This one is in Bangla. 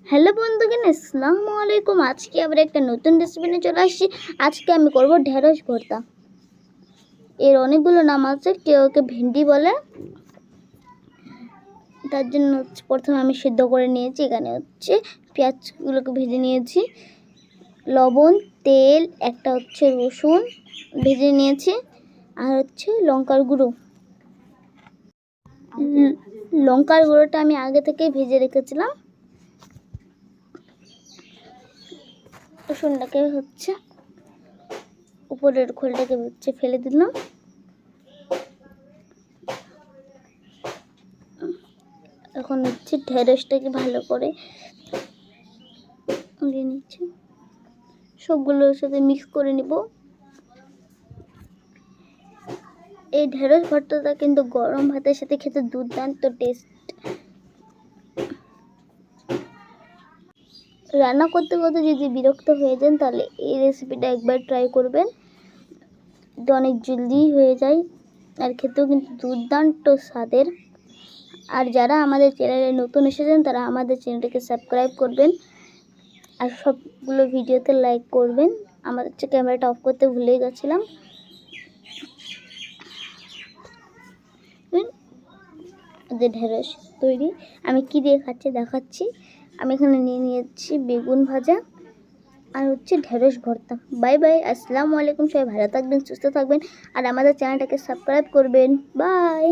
হ্যালো বন্ধুগণ, আসসালামু আলাইকুম। আজকে আবার একটা নতুন রেসিপি নিয়ে চলে আসছি। আজকে আমি করব ঢেঁড়স ভর্তা। এর অনেকগুলো নাম আছে, কেউ ওকে ভেন্ডি বলে। তার জন্য প্রথমে আমি সিদ্ধ করে নিয়েছি। এখানে পেঁয়াজগুলোকে ভেজে নিয়েছি, লবণ, তেল, একটা রসুন ভেজে নিয়েছি, আর লঙ্কার গুঁড়ো। লঙ্কার গুঁড়োটা আমি আগে থেকেই ভেজে রেখেছিলাম। রসুনটাকে উপরের খোলটাকে ফেলে দিলাম। এখন ঢেঁড়সটাকে ভালো করে দিয়ে নিচ্ছি, সবগুলোর সাথে মিক্স করে নিব। এই ঢেঁড়স ভর্তাটা কিন্তু গরম ভাতের সাথে খেতে দুর্দান্ত টেস্ট। রান্না করতে করতে যদি বিরক্ত হয়ে যান, তাহলে এই রেসিপিটা একবার ট্রাই করবেন। এটা অনেক জলদি হয়ে যায় আর খেতেও কিন্তু দুর্দান্ত স্বাদের। আর যারা আমাদের চ্যানেলে নতুন এসেছেন, তারা আমাদের চ্যানেলটাকে সাবস্ক্রাইব করবেন আর সবগুলো ভিডিওতে লাইক করবেন। আমার ক্যামেরাটা অফ করতে ভুলে গেছিলাম। ঢেঁড়স তৈরি। আমি কি দিয়ে দেখাচ্ছি। আমি এখানে নিয়ে নিয়েছি বেগুন ভাজা আর ঢেঁড়স ভর্তা। বাই বাই, আসসালামু আলাইকুম। সবাই ভালো থাকবেন, সুস্থ থাকবেন আর আমাদের চ্যানেলটাকে সাবস্ক্রাইব করবেন। বাই।